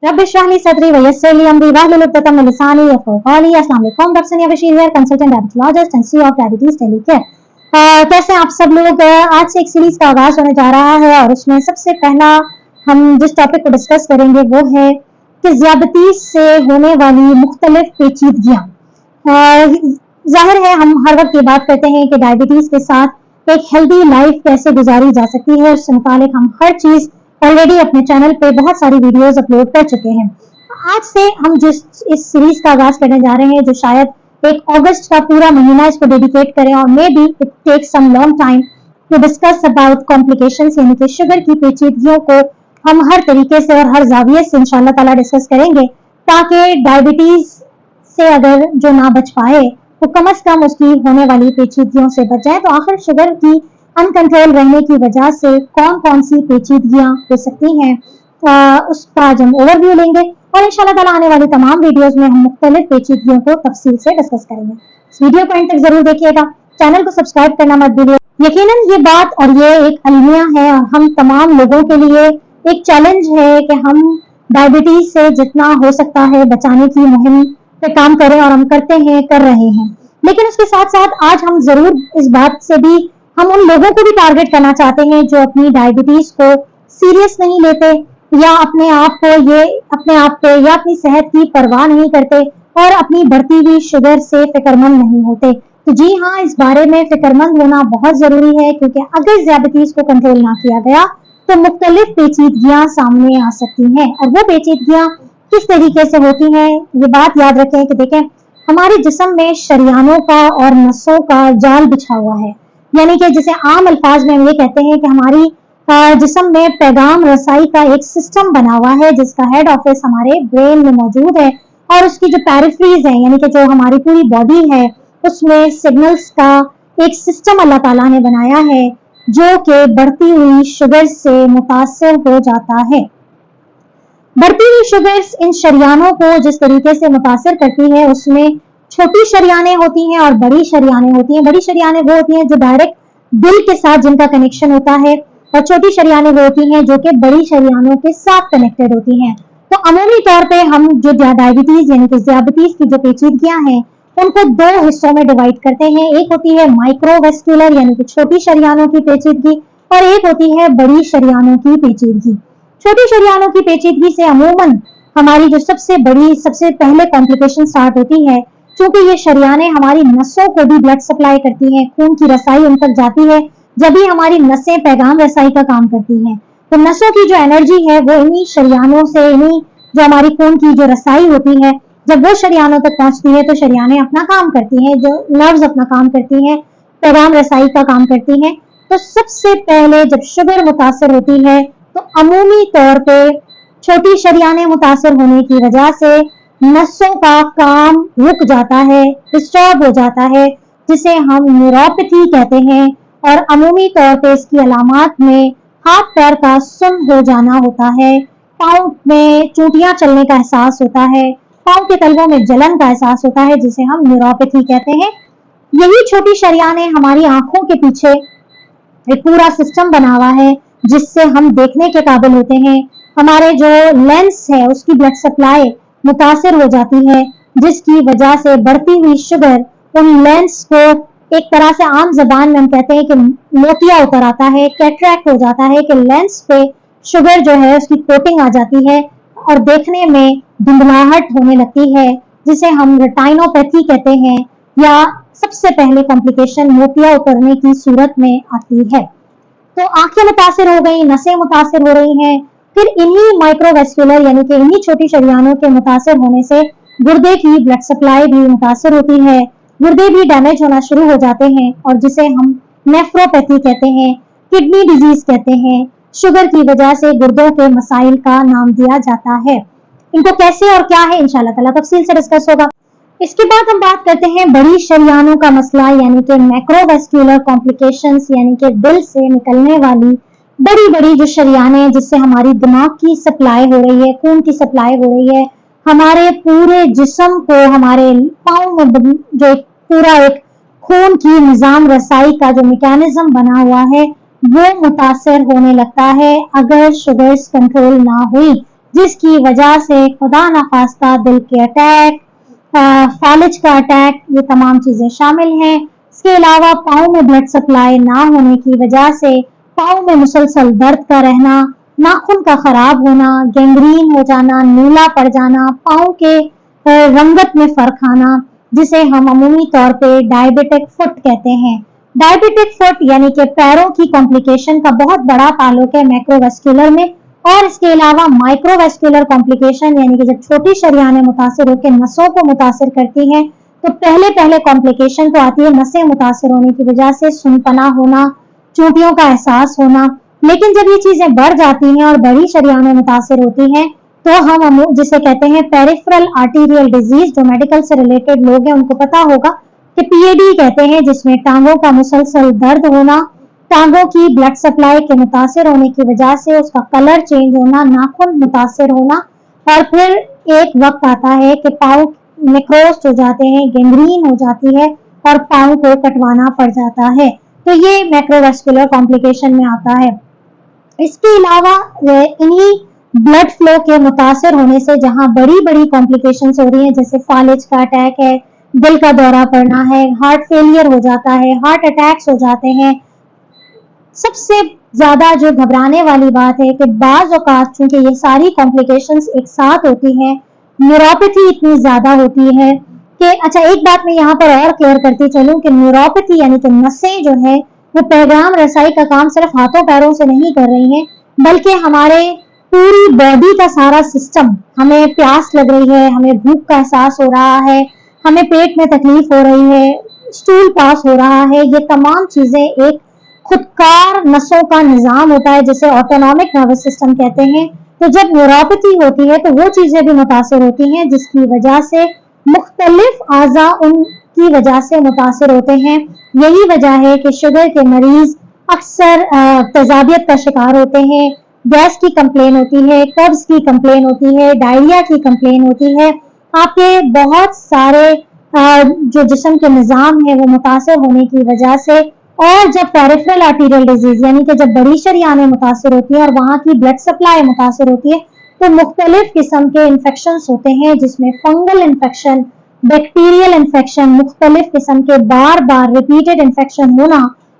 रब इश्रह ली सदरी वयस्सिर ली अमरी वाहलुल उक़दतम मिन लिसानी यफ़क़हू क़ौली। अस्सलाम वालेकुम, डॉक्टर सनिया बशीर है, consultant diabetologist and CEO of diabetes टेलीकेयर। कैसे आप सब लोग? आज से एक सीरीज का आगाज होने जा रहा है और उसमें सबसे पहला हम जिस टॉपिक को डिस्कस करेंगे वो है कि ज़ियादतीज़ से होने वाली मुख्तलिफ पेचीदगियाँ। जाहिर है हम हर वक्त ये बात करते हैं कि डायबिटीज़ के साथ एक हेल्दी लाइफ कैसे गुजारी जा सकती है, उससे मुतालिक हम हर चीज़ ऑलरेडी अपने चैनल पे बहुत सारी वीडियोस अपलोड कर चुके हैं। आज से हम जिस इस सीरीज का आगाज करने जा रहे हैं, जो शायद एक अगस्त का पूरा महीना इसको डेडिकेट करें और may be it take some long time to discuss about complications, यानी कि शुगर की पेचीदगियों को हम हर तरीके से और हर जाविये से इंशाल्लाह ताला डिस्कस करेंगे, ताकि डायबिटीज से अगर जो ना बच पाए वो कम से कम उसकी होने वाली पेचीदगियों से बच जाए। तो आखिर शुगर की अनकंट्रोल रहने की वजह से कौन कौन सी पेचीदगियां हो सकती हैं, उसका आज हम ओवरव्यू लेंगे और इंशाल्लाह ताला आने वाली तमाम वीडियोस में हम मुख्तलिफ पेचीदगियों को तफसील से डिस्कस करेंगे। इस वीडियो को एंड तक जरूर देखिएगा, चैनल को सब्सक्राइब करना मत भूलिए। यकीनन ये बात और ये एक अलमिया है और हम तमाम लोगों के लिए एक चैलेंज है कि हम डायबिटीज से जितना हो सकता है बचाने की मुहिम पे काम करें और हम करते हैं, कर रहे हैं। लेकिन उसके साथ साथ आज हम जरूर इस बात से भी हम उन लोगों को भी टारगेट करना चाहते हैं जो अपनी डायबिटीज को सीरियस नहीं लेते या अपने आप पे या अपनी सेहत की परवाह नहीं करते और अपनी बढ़ती हुई शुगर से फिक्रमंद नहीं होते। तो जी हाँ, इस बारे में फिक्रमंद होना बहुत जरूरी है, क्योंकि अगर डायबिटीज को कंट्रोल ना किया गया तो मुख्तलिफ पेचीदगियां सामने आ सकती हैं। और वो पेचीदगियां किस तरीके से होती हैं, ये बात याद रखें कि देखें, हमारे जिस्म में शरियानों का और नसों का जाल बिछा हुआ है, यानी कि जिसे आम अल्फाज में हम ये कहते हैं कि हमारी जिस्म में पैगाम रसाई का एक सिस्टम बना हुआ है, जिसका हेड ऑफिस हमारे ब्रेन में मौजूद है और उसकी जो पेरिफेरीज है, यानी कि जो हमारी पूरी बॉडी है, उसमें सिग्नल्स का एक सिस्टम अल्लाह ताला ने बनाया है जो कि बढ़ती हुई शुगर से मुतासर हो जाता है। बढ़ती हुई शुगर इन शरियानों को जिस तरीके से मुतासर करती है, उसमें छोटी शरियानें होती हैं और बड़ी शरियानें होती हैं। बड़ी शरियानें वो होती हैं जो डायरेक्ट दिल के साथ जिनका कनेक्शन होता है, और छोटी शरियानें वो होती हैं जो कि बड़ी शरियानों के साथ कनेक्टेड होती हैं। तो अमूमी तौर पे हम जो डायबिटीज यानी कि ज़ियादतीज़ की जो पेचीदगियां हैं, उनको दो हिस्सों में डिवाइड करते हैं। एक होती है माइक्रोवेस्कुलर यानी कि छोटी शरियानों की पेचीदगी, और एक होती है बड़ी शरियानों की पेचीदगी। छोटी शरियानों की पेचीदगी से अमूमन हमारी जो सबसे पहले कॉम्प्लिकेशन स्टार्ट होती है, क्योंकि ये शरियानें हमारी नसों को भी ब्लड सप्लाई करती हैं, खून की रसाई उन तक जाती है। जब भी हमारी नसें पैगाम रसाई का काम करती हैं, तो नसों की जो एनर्जी है वो इन्हीं शरियानों से, इन्हीं जो हमारी खून की जो रसाई होती है, जब वो शरियानों तक पहुंचती है तो शरियानें अपना काम करती हैं, जो नर्व्स अपना काम करती हैं, पैगाम रसाई का काम करती हैं। तो सबसे पहले जब शुगर मुतासर होती है तो अमूमी तौर पे छोटी शरियानें मुतासर होने की वजह से नसों का काम रुक जाता है, डिस्टर्ब हो जाता है, जिसे हम न्यूरोपैथी कहते हैं। और अमूमी तौर पे इसकी अलामात में हाथ पैर का सुन्न हो जाना होता है, पाँव में चूटियां चलने का एहसास होता है, पाँव के तलवों में जलन का एहसास होता है, जिसे हम न्यूरोपैथी कहते हैं। यही छोटी शरियानें हमारी आंखों के पीछे एक पूरा सिस्टम बना हुआ है जिससे हम देखने के काबिल होते हैं। हमारे जो लेंस है उसकी ब्लड सप्लाई मुतासर हो जाती है, जिसकी वजह से बढ़ती हुई शुगर उन लेंस को एक तरह से आम जबान में हम कहते हैं कि मोतिया उतर आता है, कैटरैक्ट हो जाता है, कि लेंस पे शुगर जो है उसकी कोटिंग आ जाती है और देखने में धुंधलाहट होने लगती है, जिसे हम रेटिनोपैथी कहते हैं, या सबसे पहले कॉम्प्लिकेशन मोतिया उतरने की सूरत में आती है। तो आंखें मुतासर हो गई, नसें मुतासर हो रही हैं। फिर इन्हीं माइक्रोवेस्कुलर यानी कि इन्हीं छोटी शरियानों के मुतासर होने से गुर्दे की ब्लड सप्लाई भी मुतासर होती है, गुर्दे भी डैमेज होना शुरू हो जाते हैं, और जिसे हम नेफ्रोपैथी कहते हैं, किडनी डिजीज कहते हैं। शुगर की वजह से गुर्दों के मसाइल का नाम दिया जाता है। इनको कैसे और क्या है इंशाल्लाह ताला तफसील से डिस्कस होगा। इसके बाद हम बात करते हैं बड़ी शरियानों का मसला, यानी कि मैक्रोवेस्कुलर कॉम्प्लिकेशंस, यानी कि दिल से निकलने वाली बड़ी बड़ी जो शरियानें, जिससे हमारी दिमाग की सप्लाई हो रही है, खून की सप्लाई हो रही है, हमारे पूरे जिस्म को, हमारे पाँव में जो पूरा एक खून की निजाम रसाई का जो मैकेनिज्म बना हुआ है वो मुतासर होने लगता है अगर शुगर्स कंट्रोल ना हुई। जिसकी वजह से खुदा न खास्ता दिल के अटैक, फालिज का अटैक, ये तमाम चीजें शामिल हैं। इसके अलावा पाँव में ब्लड सप्लाई ना होने की वजह से पाँव में मुसलसल दर्द का रहना, नाखून का खराब होना, गैंग्रीन हो जाना, नीला पड़ जाना, पाँव के रंगत में फर्क आना, जिसे हम अमूमी तौर पे डायबिटिक फुट कहते हैं। डायबिटिक फुट यानी कि पैरों की कॉम्प्लिकेशन का बहुत बड़ा ताल्लुक है मैक्रोवेस्कुलर में, और इसके अलावा माइक्रोवेस्कुलर कॉम्प्लिकेशन यानी कि जब छोटी शरियानें मुतासिर होकर नसों को मुतासिर करती हैं तो पहले कॉम्प्लिकेशन तो आती है नसें मुतासिर होने की वजह से, सुनपना होना, चोटियों का एहसास होना। लेकिन जब ये चीजें बढ़ जाती हैं और बड़ी शरियानें मुतासिर होती हैं तो हम जिसे कहते हैं पेरिफेरल आर्टीरियल डिजीज, जो मेडिकल से रिलेटेड लोग हैं उनको पता होगा कि पीएडी कहते हैं, जिसमें टांगों का मुसलसल दर्द होना, टांगों की ब्लड सप्लाई के मुतासिर होने की वजह से उसका कलर चेंज होना, नाखून मुतासिर होना, और फिर एक वक्त आता है कि पाँव नेक्रोस्ट हो जाते हैं, गैंग्रीन हो जाती है और पाँव को कटवाना पड़ जाता है। तो ये मैक्रोवेस्कुलर कॉम्प्लिकेशन में आता है। इसके अलावा इन्हीं ब्लड फ्लो के मुतासिर होने से जहां बड़ी बड़ी कॉम्प्लिकेशंस हो रही हैं, जैसे फालिज का अटैक है, दिल का दौरा पड़ना है, हार्ट फेलियर हो जाता है, हार्ट अटैक्स हो जाते हैं। सबसे ज्यादा जो घबराने वाली बात है कि बाज़ औक़ात चूंकि ये सारी कॉम्प्लिकेशंस एक साथ होती हैं, न्यूरोपैथी इतनी ज्यादा होती है कि अच्छा, एक बात मैं यहाँ पर और क्लियर करती चलूं कि न्यूरोपैथी यानी कि नसें जो है वो पैगाम रसाई का काम सिर्फ हाथों पैरों से नहीं कर रही हैं, बल्कि हमारे पूरी बॉडी का सारा सिस्टम, हमें प्यास लग रही है, हमें भूख का एहसास हो रहा है, हमें पेट में तकलीफ हो रही है, स्टूल पास हो रहा है, ये तमाम चीजें एक खुदकार नसों का निजाम होता है जिसे ऑटोनॉमिक नर्वस सिस्टम कहते हैं। तो जब न्यूरोपैथी होती है तो वो चीजें भी मुतासिर होती हैं, जिसकी वजह से मुख्तलिफ आज़ा उनकी वजह से मुतासिर होते हैं। यही वजह है कि शुगर के मरीज अक्सर तेजाबियत का शिकार होते हैं, गैस की कंप्लेन होती है, कब्ज की कंप्लेन होती है, डायरिया की कंप्लेन होती है। आपके बहुत सारे जो जिस्म के निज़ाम है वो मुतासिर होने की वजह से, और जब पेरिफेरल आर्टीरियल डिजीज यानी कि जब बड़ी शरियानें मुतासिर होती हैं और वहाँ की ब्लड सप्लाई मुतासिर होती है तो मुख्तलिफ किस्म के इन्फेक्शंस होते हैं, जिसमें फंगल इन्फेक्शन, बैक्टीरियल इन्फेक्शन, मुख्तलिफ किस्म के बार बार रिपीटेड इन्फेक्शन होना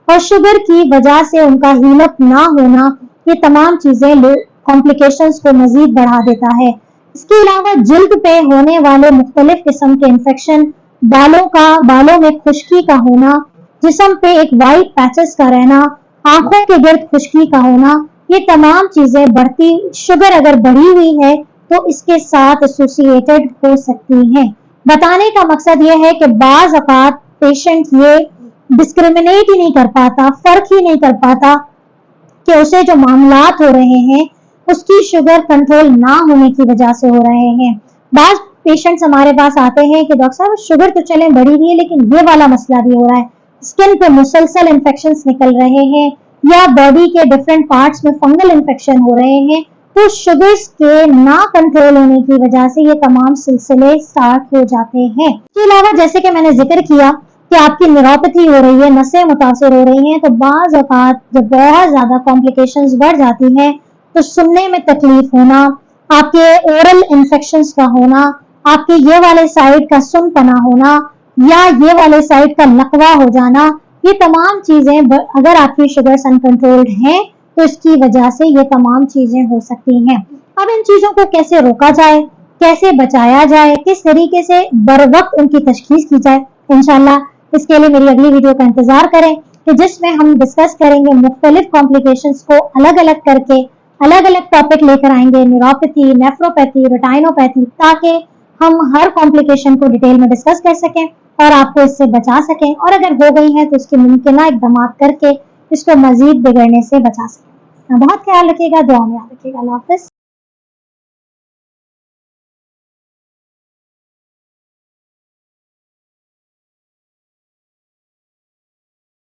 और शुगर की वजह से उनका हीलअप ना होना, ये तमाम चीजें कॉम्प्लिकेशंस को मजीद बढ़ा देता है। इसके अलावा जिल्द पे होने वाले मुख्तलिफ किस्म के इन्फेक्शन, बालों में खुश्की का होना, जिस्म पे एक वाइट पैचेस का रहना, आंखों के गिर्द खुश्की का होना, ये तमाम चीजें बढ़ती शुगर अगर बढ़ी हुई है तो इसके साथ एसोसिएटेड हो सकती हैं। बताने का मकसद ये है कि बाज़ औक़ात पेशेंट ये डिस्क्रिमिनेट ही नहीं कर पाता, फर्क ही नहीं कर पाता कि उसे जो मामलात हो रहे हैं उसकी शुगर कंट्रोल ना होने की वजह से हो रहे हैं। बाज़ पेशेंट्स हमारे पास आते हैं कि डॉक्टर साहब शुगर तो चले बढ़ी हुई है लेकिन ये वाला मसला भी हो रहा है, स्किन पे मुसलसल इन्फेक्शंस निकल रहे हैं या बॉडी के डिफरेंट पार्ट्स में फंगल इन्फेक्शन हो रहे हैं। तो शुगर्स के ना कंट्रोल होने की वजह से ये तमाम सिलसिले स्टार्ट हो जाते हैं। इसके अलावा जैसे कि मैंने जिक्र किया कि आपकी न्यूरोपैथी हो रही है, नसें मुतासिर हो रही हैं, तो बाज़ औक़ात जब बहुत ज्यादा कॉम्प्लिकेशंस बढ़ जाती हैं तो सुनने में तकलीफ होना, आपके ओरल इन्फेक्शंस का होना, आपके ये वाले साइड का सुनपना होना या ये वाले साइड का लकवा हो जाना, ये तमाम चीजें अगर आपकी शुगर्स अनकंट्रोल्ड हैं तो इसकी वजह से ये तमाम चीजें हो सकती हैं। अब इन चीजों को कैसे रोका जाए, कैसे बचाया जाए, किस तरीके से बर वक्त उनकी तशखीस की जाए, इंशाल्लाह इसके लिए मेरी अगली वीडियो का इंतजार करें कि जिसमें हम डिस्कस करेंगे मुख्तलिफ कॉम्प्लिकेशंस को अलग अलग करके, अलग अलग टॉपिक लेकर आएंगे, न्यूरोपैथी, नेफ्रोपैथी, रेटाइनोपैथी, ताकि हम हर कॉम्प्लिकेशन को डिटेल में डिस्कस कर सकें और आपको इससे बचा सकें, और अगर हो गई है तो उसके मुमकिन इक़दाम करके इसको मजीद बिगड़ने से बचा सकें। बहुत ख्याल रखिएगा, दुआ में याद रखिएगा। अल्लाह हाफ़िज़।